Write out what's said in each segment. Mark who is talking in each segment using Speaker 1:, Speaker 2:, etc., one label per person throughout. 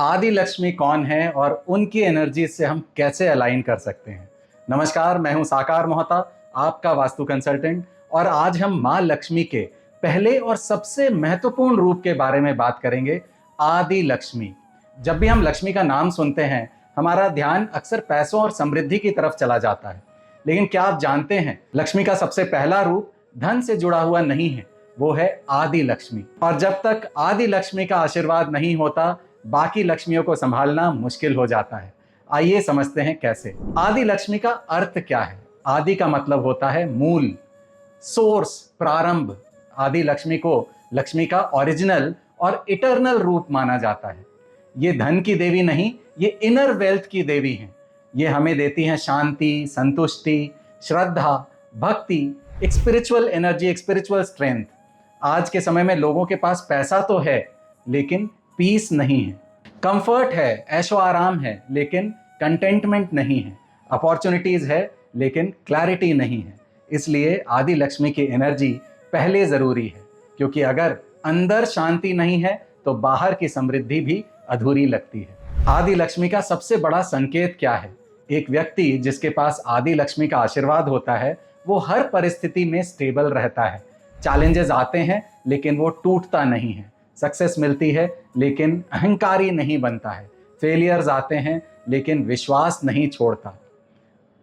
Speaker 1: आदि लक्ष्मी कौन है और उनकी एनर्जी से हम कैसे अलाइन कर सकते हैं। नमस्कार, मैं हूं साकार मोहता, आपका वास्तु कंसल्टेंट। और आज हम माँ लक्ष्मी के पहले और सबसे महत्वपूर्ण रूप के बारे में बात करेंगे, आदि लक्ष्मी। जब भी हम लक्ष्मी का नाम सुनते हैं, हमारा ध्यान अक्सर पैसों और समृद्धि की तरफ चला जाता है। लेकिन क्या आप जानते हैं, लक्ष्मी का सबसे पहला रूप धन से जुड़ा हुआ नहीं है, वो है आदि लक्ष्मी। और जब तक आदि लक्ष्मी का आशीर्वाद नहीं होता, बाकी लक्ष्मियों को संभालना मुश्किल हो जाता है। आइए समझते हैं कैसे। आदि लक्ष्मी का अर्थ क्या है। आदि का मतलब होता है मूल, सोर्स, प्रारंभ। आदि लक्ष्मी को लक्ष्मी का ओरिजिनल और इटर्नल रूप माना जाता है। ये धन की देवी नहीं, ये इनर वेल्थ की देवी हैं। ये हमें देती हैं शांति, संतुष्टि, श्रद्धा, भक्ति, एक स्पिरिचुअल एनर्जी, एक स्पिरिचुअल स्ट्रेंथ। आज के समय में लोगों के पास पैसा तो है, लेकिन पीस नहीं है। कंफर्ट है, ऐशो आराम है, लेकिन कंटेंटमेंट नहीं है। अपॉर्चुनिटीज है, लेकिन क्लैरिटी नहीं है। इसलिए आदि लक्ष्मी की एनर्जी पहले जरूरी है, क्योंकि अगर अंदर शांति नहीं है तो बाहर की समृद्धि भी अधूरी लगती है। आदि लक्ष्मी का सबसे बड़ा संकेत क्या है। एक व्यक्ति जिसके पास आदि लक्ष्मी का आशीर्वाद होता है, वो हर परिस्थिति में स्टेबल रहता है। चैलेंजेस आते हैं, लेकिन वो टूटता नहीं है। सक्सेस मिलती है, लेकिन अहंकारी नहीं बनता है। फेलियर्स आते हैं, लेकिन विश्वास नहीं छोड़ता।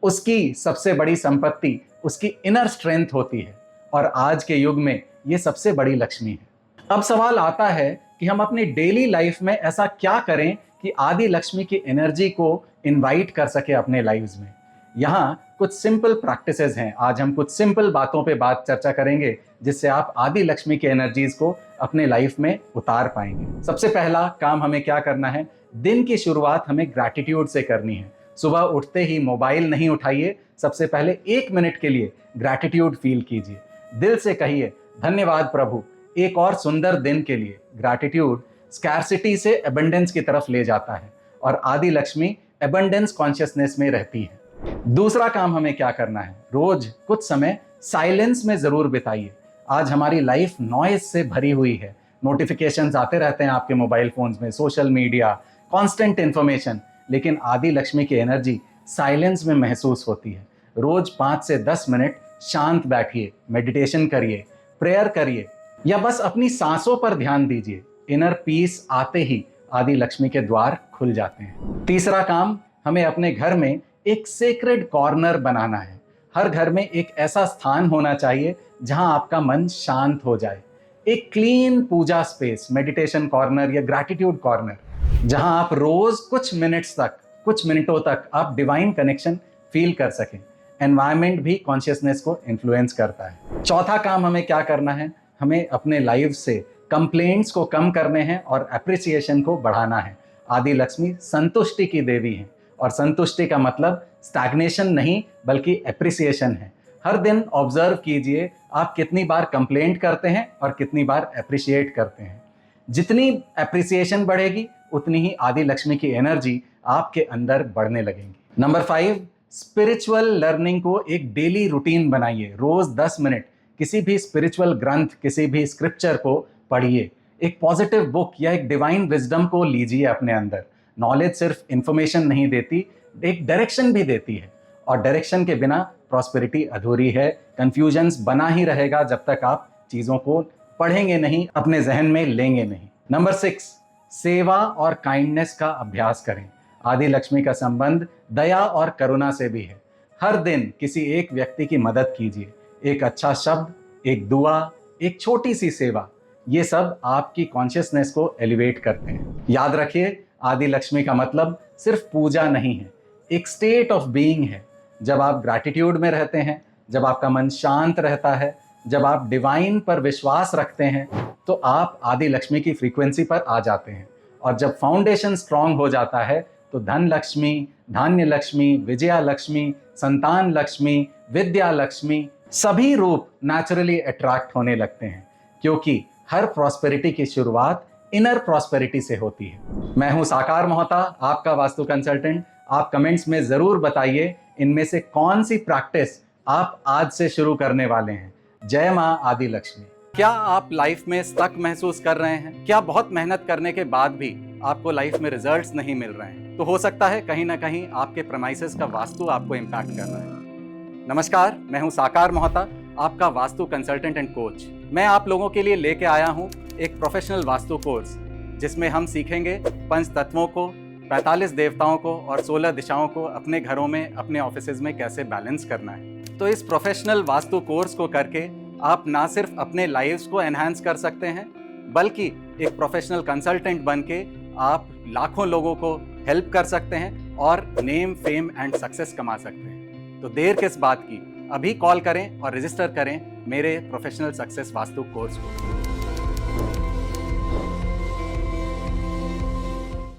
Speaker 1: उसकी सबसे बड़ी संपत्ति उसकी इनर स्ट्रेंथ होती है, और आज के युग में ये सबसे बड़ी लक्ष्मी है। अब सवाल आता है कि हम अपनी डेली लाइफ में ऐसा क्या करें कि आदि लक्ष्मी की एनर्जी को इनवाइट कर सके अपने लाइव्स में। यहाँ कुछ सिंपल प्रैक्टिसेस हैं। आज हम कुछ सिंपल बातों पे बात चर्चा करेंगे, जिससे आप आदि लक्ष्मी की एनर्जीज को अपने लाइफ में उतार पाएंगे। सबसे पहला काम हमें क्या करना है, दिन की शुरुआत हमें ग्रैटिट्यूड से करनी है। सुबह उठते ही मोबाइल नहीं उठाइए, सबसे पहले 1 मिनट के लिए ग्रैटिट्यूड फील कीजिए। दिल से कहिए, धन्यवाद प्रभु, एक और सुंदर दिन के लिए। ग्रैटिट्यूड स्कैर्सिटी से एबंडेंस की तरफ ले जाता है, और आदि लक्ष्मी एबंडेंस कॉन्शियसनेस में रहती है। दूसरा काम हमें क्या करना है, रोज कुछ समय साइलेंस में जरूर बिताइए। आज हमारी लाइफ नॉइज से भरी हुई है। नोटिफिकेशंस आते रहते हैं आपके मोबाइल फोन्स में, सोशल मीडिया, कांस्टेंट इंफॉर्मेशन। लेकिन आदि लक्ष्मी की एनर्जी साइलेंस में महसूस होती है। रोज 5 से 10 मिनट शांत बैठिए, मेडिटेशन करिए, प्रेयर करिए, या बस अपनी सांसों पर ध्यान दीजिए। इनर पीस आते ही आदि लक्ष्मी के द्वार खुल जाते हैं। तीसरा काम, हमें अपने घर में एक सेक्रेड कॉर्नर बनाना है। हर घर में एक ऐसा स्थान होना चाहिए जहां आपका मन शांत हो जाए। एक क्लीन पूजा स्पेस, मेडिटेशन कॉर्नर या ग्रैटिट्यूड कॉर्नर, जहां आप रोज कुछ मिनटों तक आप डिवाइन कनेक्शन फील कर सकें। एनवायरनमेंट भी कॉन्शियसनेस को इन्फ्लुएंस करता है। चौथा काम हमें क्या करना है, हमें अपने लाइफ से कंप्लेंट्स को कम करने हैं और एप्रिसिएशन को बढ़ाना है। आदि लक्ष्मी संतुष्टि की देवी है, और संतुष्टि का मतलब स्टैग्नेशन नहीं, बल्कि एप्रिसिएशन है। हर दिन ऑब्जर्व कीजिए, आप कितनी बार कंप्लेंट करते हैं और कितनी बार एप्रिशिएट करते हैं। जितनी एप्रिसिएशन बढ़ेगी, उतनी ही आदि लक्ष्मी की एनर्जी आपके अंदर बढ़ने लगेगी। नंबर 5, स्पिरिचुअल लर्निंग को एक डेली रूटीन बनाइए। रोज 10 मिनट किसी भी स्पिरिचुअल ग्रंथ, किसी भी स्क्रिप्चर को पढ़िए। एक पॉजिटिव बुक या एक डिवाइन विजडम को लीजिए अपने अंदर। नॉलेज सिर्फ इंफॉर्मेशन नहीं देती, एक डायरेक्शन भी देती है, और डायरेक्शन के बिना प्रॉस्पेरिटी अधूरी है। कंफ्यूजन्स बना ही रहेगा जब तक आप चीज़ों को पढ़ेंगे नहीं, अपने जहन में लेंगे नहीं। नंबर 6, सेवा और काइंडनेस का अभ्यास करें। आदि लक्ष्मी का संबंध दया और करुणा से भी है। हर दिन किसी एक व्यक्ति की मदद कीजिए। एक अच्छा शब्द, एक दुआ, एक छोटी सी सेवा, ये सब आपकी कॉन्शियसनेस को एलिवेट करते हैं। याद रखिए, आदि लक्ष्मी का मतलब सिर्फ पूजा नहीं है, एक स्टेट ऑफ बीइंग है। जब आप ग्रैटिट्यूड में रहते हैं, जब आपका मन शांत रहता है, जब आप डिवाइन पर विश्वास रखते हैं, तो आप आदि लक्ष्मी की फ्रीक्वेंसी पर आ जाते हैं। और जब फाउंडेशन स्ट्रांग हो जाता है, तो धन लक्ष्मी, धान्य लक्ष्मी, विजया लक्ष्मी, संतान लक्ष्मी, विद्या लक्ष्मी, सभी रूप नेचुरली अट्रैक्ट होने लगते हैं, क्योंकि हर प्रॉस्पेरिटी की शुरुआत इनर प्रॉस्पेरिटी से होती है। मैं हूं साकार मोहता, आपका वास्तु कंसल्टेंट। आप कमेंट्स में जरूर बताइए, इनमें से कौन सी प्रैक्टिस आप आज से शुरू करने वाले हैं। जय मां आदि लक्ष्मी। क्या आप लाइफ में स्टक महसूस कर रहे हैं? क्या बहुत मेहनत करने के बाद भी आपको लाइफ में रिजल्ट्स नहीं मिल रहे हैं, तो हो सकता है कहीं ना कहीं आपके प्रेमाइसेस का वास्तु आपको इम्पैक्ट कर रहा है। नमस्कार, मैं हूं साकार मोहता, आपका वास्तु कंसल्टेंट एंड कोच। मैं आप लोगों के लिए लेके आया हूं एक प्रोफेशनल वास्तु कोर्स, जिसमें हम सीखेंगे पंच तत्वों को, 45 देवताओं को और 16 दिशाओं को अपने घरों में, अपने ऑफिसेज में कैसे बैलेंस करना है। तो इस प्रोफेशनल वास्तु कोर्स को करके आप ना सिर्फ अपने लाइव्स को एनहांस कर सकते हैं, बल्कि एक प्रोफेशनल कंसल्टेंट बन के आप लाखों लोगों को हेल्प कर सकते हैं और नेम, फेम एंड सक्सेस कमा सकते हैं। तो देर किस बात की, अभी कॉल करें और रजिस्टर करें मेरे प्रोफेशनल सक्सेस वास्तु कोर्स को।